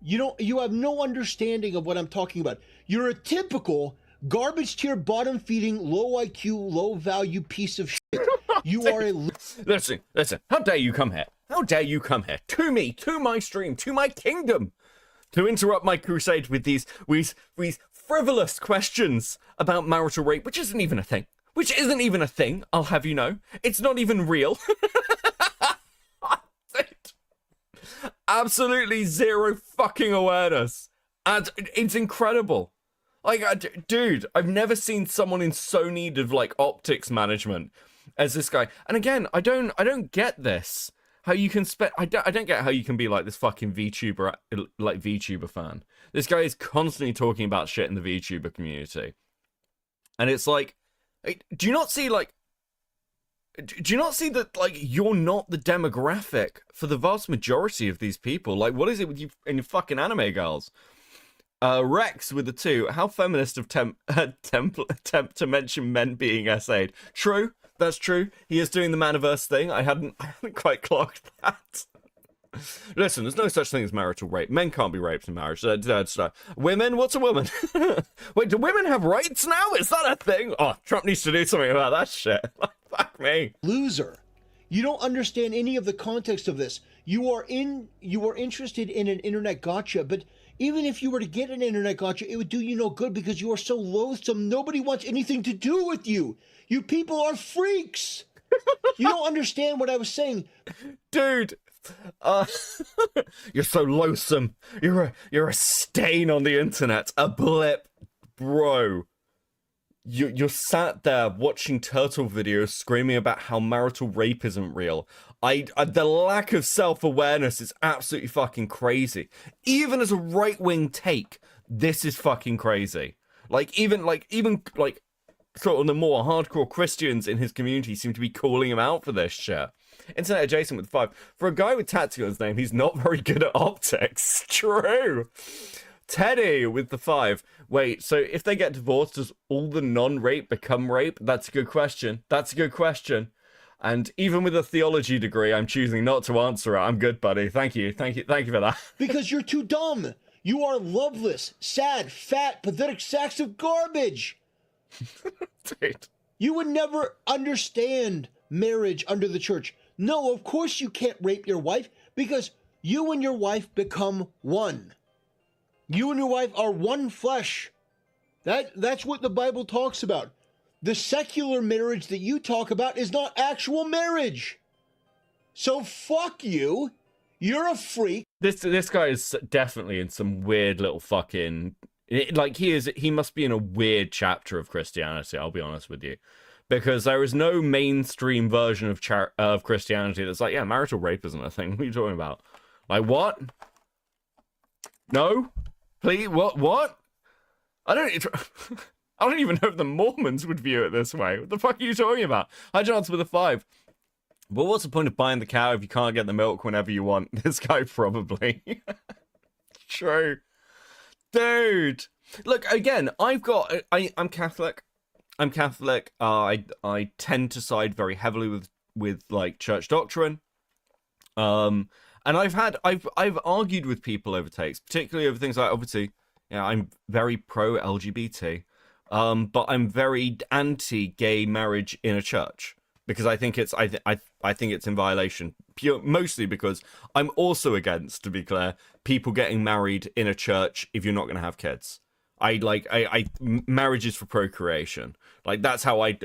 You have no understanding of what I'm talking about. You're a typical garbage tier, bottom feeding, low IQ, low value piece of shit. You are a... Listen. How dare you come here? How dare you come here to me, to my stream, to my kingdom, to interrupt my crusade with these frivolous questions about marital rape, which isn't even a thing. I'll have you know. It's not even real. Absolutely zero fucking awareness. And it's incredible. Like, dude, I've never seen someone in so need of, like, optics management as this guy. And again, I don't get this. How you can I don't get how you can be like this fucking VTuber fan. This guy is constantly talking about shit in the VTuber community. And it's like, do you not see that, like, you're not the demographic for the vast majority of these people? Like, what is it with you and your fucking anime girls? Rex with the 2. How feminist of temp to mention men being essayed. True, that's true. He is doing the Maniverse thing. I hadn't quite clocked that. Listen, there's no such thing as marital rape. Men can't be raped in marriage. Women? What's a woman? Wait, do women have rights now? Is that a thing? Oh, Trump needs to do something about that shit. Fuck me. Loser. You don't understand any of the context of this. You are interested in an internet gotcha, but even if you were to get an internet gotcha, it would do you no good because you are so loathsome. Nobody wants anything to do with you. You people are freaks. You don't understand what I was saying. Dude. You're so loathsome. You're a stain on the internet. A blip. Bro. You're sat there watching turtle videos screaming about how marital rape isn't real. The lack of self-awareness is absolutely fucking crazy. Even as a right-wing take, this is fucking crazy. Even sort of the more hardcore Christians in his community seem to be calling him out for this shit. Internet adjacent with 5. For a guy with Tactikal in his name, he's not very good at optics. True. Teddy with the 5. Wait, so if they get divorced, does all the non-rape become rape? That's a good question. And even with a theology degree, I'm choosing not to answer it. I'm good, buddy. Thank you for that. Because you're too dumb. You are loveless, sad, fat, pathetic sacks of garbage. Dude. You would never understand marriage under the church. No, of course you can't rape your wife because you and your wife become one. You and your wife are one flesh. That's what the Bible talks about. The secular marriage that you talk about is not actual marriage. So fuck you. You're a freak. This guy is definitely in some weird little fucking... he must be in a weird chapter of Christianity, I'll be honest with you. Because there is no mainstream version of Christianity that's like, yeah, marital rape isn't a thing. What are you talking about? Like, what? No? Please? What? I don't even know if the Mormons would view it this way. What the fuck are you talking about? Hi, Johnson with a 5. But what's the point of buying the cow if you can't get the milk whenever you want? This guy probably. True. Dude. Look, again, I'm Catholic. I tend to side very heavily with like church doctrine. And I've argued with people over takes, particularly over things like, obviously, yeah, I'm very pro LGBT. But I'm very anti-gay marriage in a church because I think it's I think it's in violation. Mostly because I'm also against, to be clear, people getting married in a church if you're not going to have kids. Marriage is for procreation. Like that's how I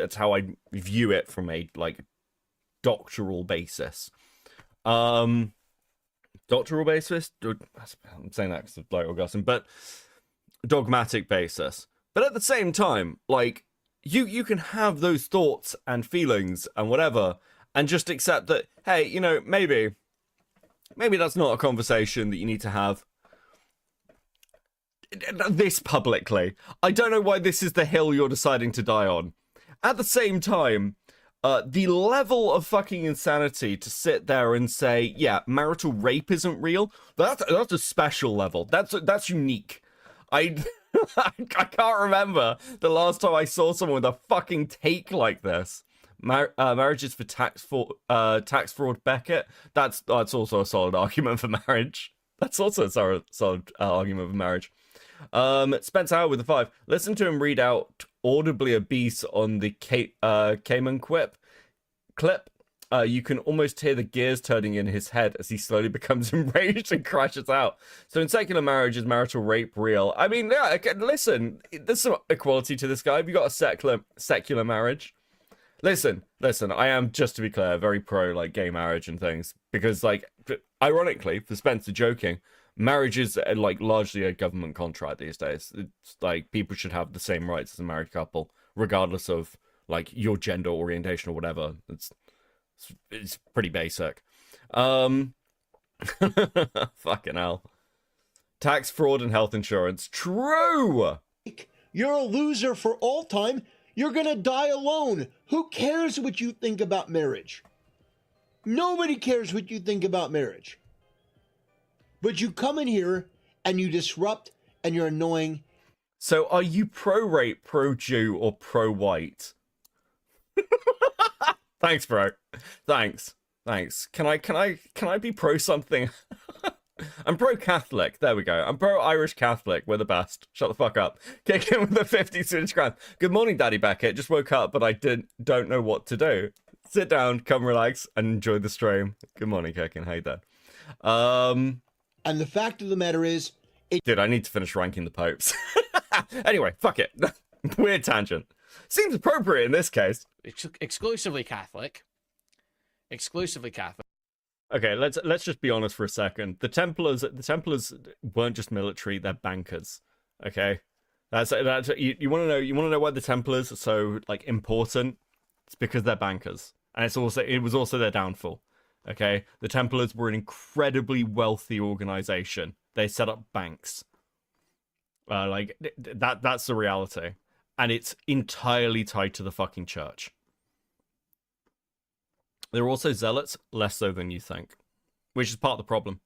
view it from a like doctoral basis. Doctoral basis. I'm saying that because of Blair Augustine, but dogmatic basis. But at the same time, like, you can have those thoughts and feelings and whatever, and just accept that, hey, you know, maybe that's not a conversation that you need to have this publicly. I don't know why this is the hill you're deciding to die on. At the same time, the level of fucking insanity to sit there and say, yeah, marital rape isn't real, that's a special level. That's unique. I can't remember the last time I saw someone with a fucking take like this. Marriage is for tax fraud Beckett. That's also a solid argument for marriage. That's also a solid argument of marriage. Spencer Howard with a 5. Listen to him read out audibly obese on the Cayman clip. You can almost hear the gears turning in his head as he slowly becomes enraged and crashes out. So in secular marriage, is marital rape real? I mean, yeah, listen, there's some equality to this guy. Have you got a secular marriage? Listen, I am, just to be clear, very pro, like, gay marriage and things. Because, like, ironically, for Spencer joking, marriage is, like, largely a government contract these days. It's, like, people should have the same rights as a married couple, regardless of, like, your gender orientation or whatever. It's pretty basic. Fucking hell. Tax fraud and health insurance. True! You're a loser for all time. You're gonna die alone. Who cares what you think about marriage? Nobody cares what you think about marriage. But you come in here and you disrupt and you're annoying. So are you pro-rape, pro-Jew, or pro-white? Thanks, bro. Thanks. Can I be pro something? I'm pro-Catholic. There we go. I'm pro-Irish Catholic. We're the best. Shut the fuck up. Kick in with the 50 Swedish crowns. Good morning, Daddy Beckett. Just woke up, but I don't know what to do. Sit down, come relax, and enjoy the stream. Good morning, Kickin. How you doing? And the fact of the matter is... Dude, I need to finish ranking the popes. Anyway, fuck it. Weird tangent. Seems appropriate in this case. Exclusively Catholic. Okay, let's just be honest for a second. The Templars weren't just military; they're bankers. Okay, that's you want to know why the Templars are so like important? It's because they're bankers, and it was also their downfall. Okay, the Templars were an incredibly wealthy organization. They set up banks. That's the reality, and it's entirely tied to the fucking church. They're also zealots, less so than you think, which is part of the problem.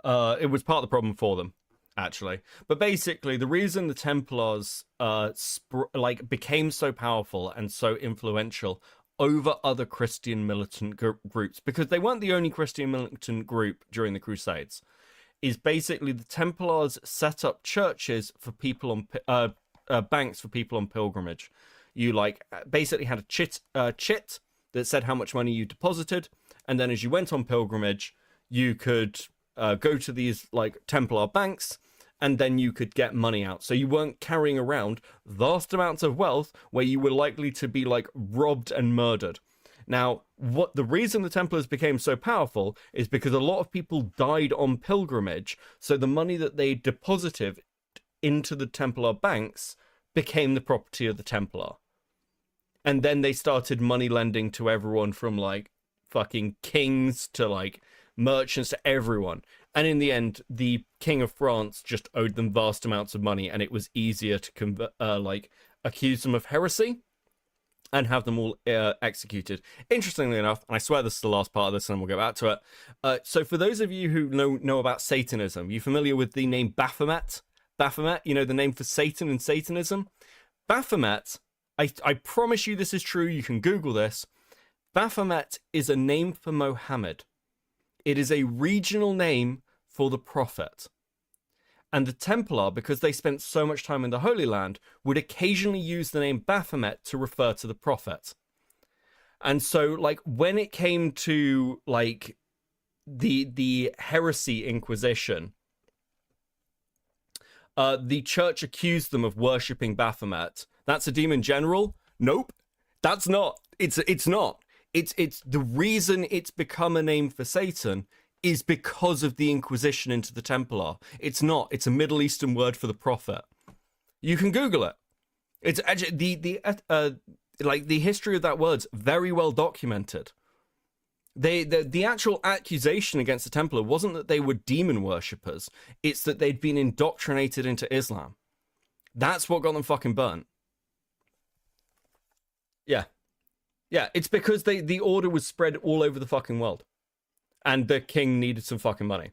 It was part of the problem for them, actually. But basically, the reason the Templars became so powerful and so influential over other Christian militant groups, because they weren't the only Christian militant group during the Crusades, is basically the Templars set up churches for people on banks for people on pilgrimage. You basically had a chit that said how much money you deposited, and then as you went on pilgrimage, you could go to these Templar banks, and then you could get money out. So you weren't carrying around vast amounts of wealth where you were likely to be robbed and murdered. Now, the reason the Templars became so powerful is because a lot of people died on pilgrimage, so the money that they deposited into the Templar banks became the property of the Templar. And then they started money lending to everyone from fucking kings to merchants to everyone. And in the end, the King of France just owed them vast amounts of money, and it was easier to accuse them of heresy and have them all executed. Interestingly enough, and I swear this is the last part of this and we'll go back to it. So for those of you who know about Satanism, you familiar with the name Baphomet? Baphomet, the name for Satan and Satanism? Baphomet, I promise you this is true, you can Google this. Baphomet is a name for Mohammed. It is a regional name for the prophet. And the Templar, because they spent so much time in the Holy Land, would occasionally use the name Baphomet to refer to the prophet. And so, when it came to, the heresy Inquisition, the church accused them of worshipping Baphomet. That's a demon general? Nope. That's not. It's not. It's the reason it's become a name for Satan is because of the Inquisition into the Templar. It's not. It's a Middle Eastern word for the prophet. You can Google it. It's actually the history of that word's very well documented. The actual accusation against the Templar wasn't that they were demon worshippers. It's that they'd been indoctrinated into Islam. That's what got them fucking burnt. Yeah. Yeah, it's because the order was spread all over the fucking world. And the king needed some fucking money.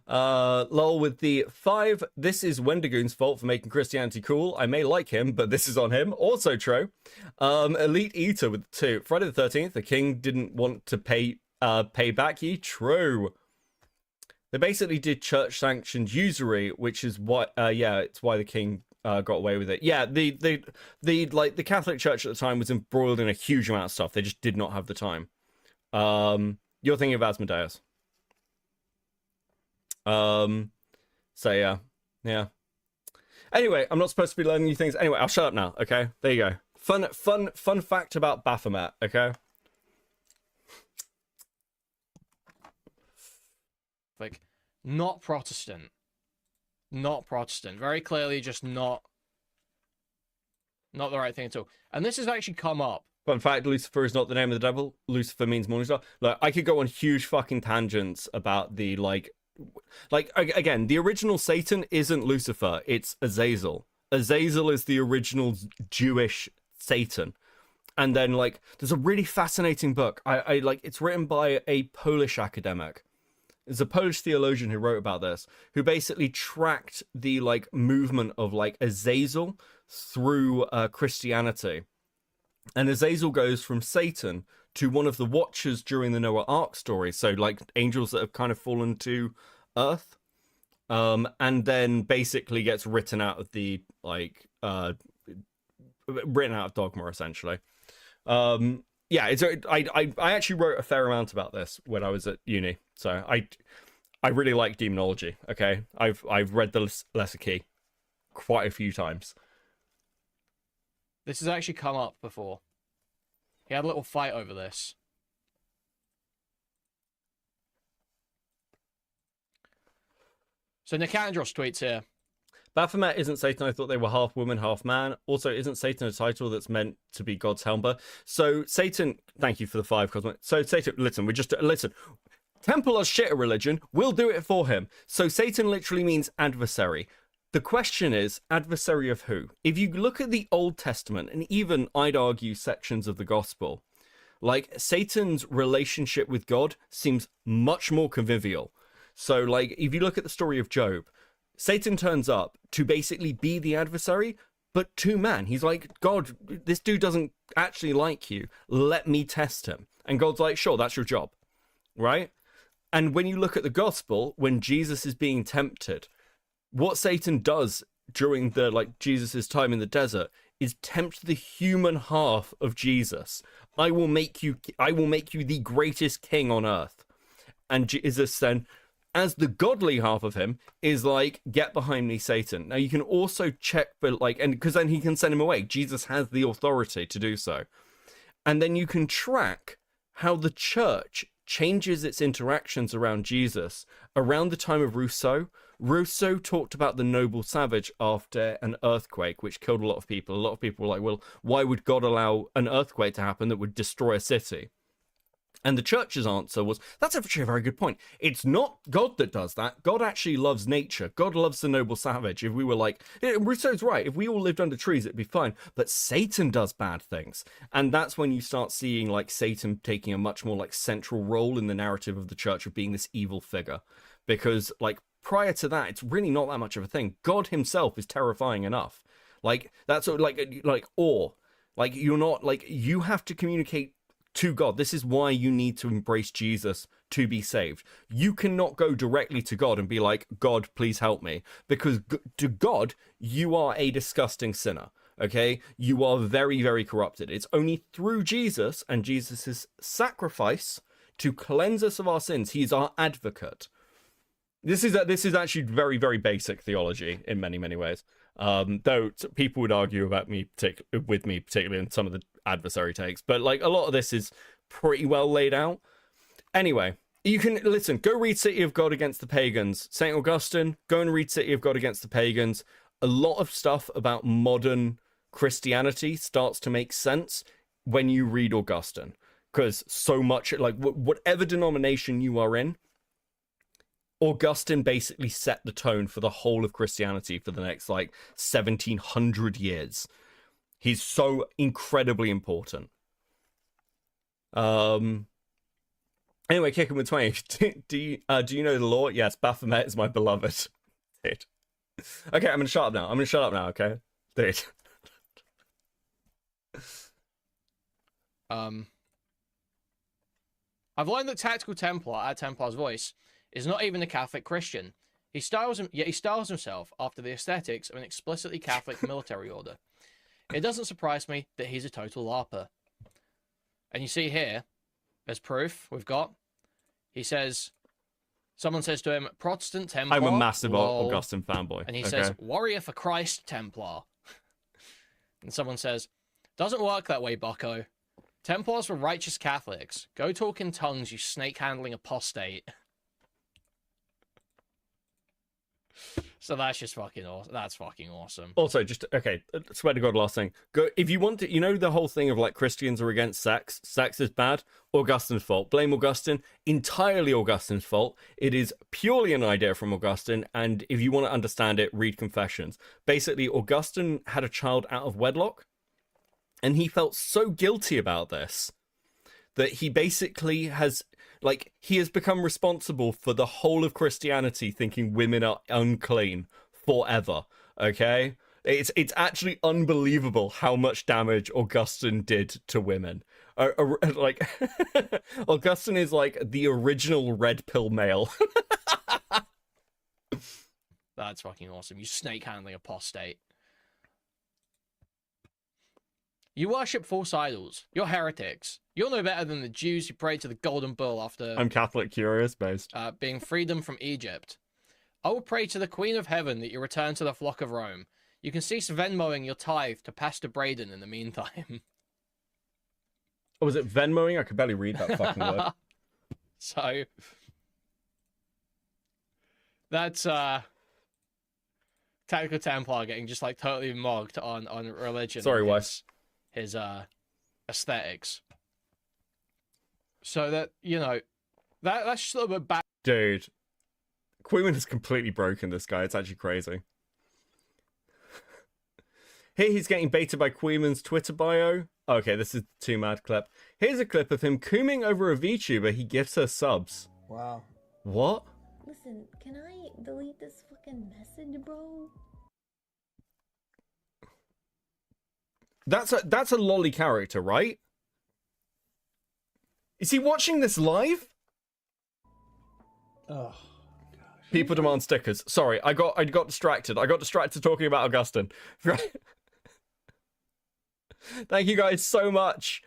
Lol with the 5. This is Wendigoon's fault for making Christianity cool. I may like him, but this is on him. Also true. Elite Eater with 2. Friday the 13th. The king didn't want to pay back ye. True. They basically did church sanctioned usury, which is what it's why the king got away with it. Yeah, the Catholic Church at the time was embroiled in a huge amount of stuff. They just did not have the time. You're thinking of Asmodeus. So yeah. Anyway, I'm not supposed to be learning new things. Anyway, I'll shut up now. Okay, there you go. Fun fact about Baphomet. Okay. Like, not Protestant. Very clearly, just not the right thing at all. And this has actually come up. Fun fact, Lucifer is not the name of the devil. Lucifer means morning star. Look, I could go on huge fucking tangents about the again, the original Satan isn't Lucifer, it's Azazel. Azazel is the original Jewish Satan. And then there's a really fascinating book. It's written by a Polish academic. There's a Polish theologian who wrote about this, who basically tracked the movement of Azazel through Christianity. And Azazel goes from Satan to one of the Watchers during the Noah Ark story. So angels that have kind of fallen to Earth, and then basically gets written out of the written out of dogma essentially. I actually wrote a fair amount about this when I was at uni, so I really like demonology. Okay, I've read the Lesser Key quite a few times. This has actually come up before. He had a little fight over this. So Nicandros tweets here. Baphomet isn't Satan. I thought they were half woman, half man. Also, isn't Satan a title that's meant to be God's helper? So Satan, thank you for the 5, Cosmo. So Satan, listen. Templar's shit a religion. We'll do it for him. So Satan literally means adversary. The question is, adversary of who? If you look at the Old Testament, and even I'd argue sections of the Gospel, Satan's relationship with God seems much more convivial. So, if you look at the story of Job, Satan turns up to basically be the adversary, but to man. He's like, God, this dude doesn't actually like you. Let me test him. And God's like, sure, that's your job. Right? And when you look at the Gospel, when Jesus is being tempted, what Satan does during the Jesus's time in the desert is tempt the human half of Jesus. I will make you the greatest king on earth. And Jesus then, as the godly half of him, is get behind me, Satan. Now you can also check for and because then he can send him away. Jesus has the authority to do so. And then you can track how the church changes its interactions around Jesus around the time of Rousseau. Rousseau talked about the noble savage after an earthquake, which killed a lot of people. A lot of people were like, well, why would God allow an earthquake to happen that would destroy a city? And the church's answer was, that's actually a very good point. It's not God that does that. God actually loves nature. God loves the noble savage. If we were Rousseau's right. If we all lived under trees, it'd be fine. But Satan does bad things. And that's when you start seeing Satan taking a much more central role in the narrative of the church of being this evil figure. Because prior to that, it's really not that much of a thing. God himself is terrifying enough. That's awe. You're not you have to communicate to God. This is why you need to embrace Jesus to be saved. You cannot go directly to God and be like, God, please help me. Because to God, you are a disgusting sinner. Okay? You are very, very corrupted. It's only through Jesus and Jesus's sacrifice to cleanse us of our sins. He's our advocate. This is actually very, very basic theology in many, many ways. Though people would argue about with me, particularly in some of the adversary takes. But a lot of this is pretty well laid out. Anyway, you can go read City of God Against the Pagans. St. Augustine, go and read City of God Against the Pagans. A lot of stuff about modern Christianity starts to make sense when you read Augustine. Because so much, whatever denomination you are in, Augustine basically set the tone for the whole of Christianity for the next 1700 years. He's so incredibly important. And Anyway, kicking with 20. Do you know the law? Yes, Baphomet is my beloved. Dude. Okay, I'm gonna shut up now. Okay, dude. I've learned that Tactical Templar at Templar's Voice is not even a Catholic Christian. He styles himself after the aesthetics of an explicitly Catholic military order. It doesn't surprise me that he's a total LARPer. And you see here, as proof, we've got, someone says to him, Protestant Templar. I'm a massive lol. Augustine fanboy. And he says, Warrior for Christ Templar. And someone says, doesn't work that way, bucko. Templars were righteous Catholics. Go talk in tongues, you snake-handling apostate. So that's just fucking awesome. That's fucking awesome. Also, just, okay, swear to God, last thing. Go, if you want to, you know the whole thing of, like, Christians are against sex? Sex is bad? Augustine's fault. Blame Augustine? Entirely Augustine's fault. It is purely an idea from Augustine, and if you want to understand it, read Confessions. Basically, Augustine had a child out of wedlock, and he felt so guilty about this that he basically has, like, he has become responsible for the whole of Christianity thinking women are unclean forever, okay? It's actually unbelievable how much damage Augustine did to women. Like, Augustine is like the original red pill male. That's fucking awesome. You snake-handling apostate. You worship false idols. You're heretics. You're no better than the Jews who prayed to the golden bull after... I'm Catholic curious, based. Being freedom from Egypt. I will pray to the Queen of Heaven that you return to the flock of Rome. You can cease Venmoing your tithe to Pastor Braden in the meantime. Oh, was it Venmoing? I could barely read that fucking word. So... That's, Tactical Templar getting just, like, totally mocked on religion. Sorry, wife. His aesthetics. So that, you know, that's just a little bit bad. Dude, Queen has completely broken this guy. It's actually crazy. Here he's getting baited by Queeman's Twitter bio. Okay, this is the too mad clip. Here's a clip of him cooming over a VTuber. He gives her subs. Wow. What? Listen, can I delete this fucking message, bro? That's a lolly character, right? Is he watching this live? Oh, People demand stickers. Sorry, I got distracted. I got distracted talking about Augustine. Thank you guys so much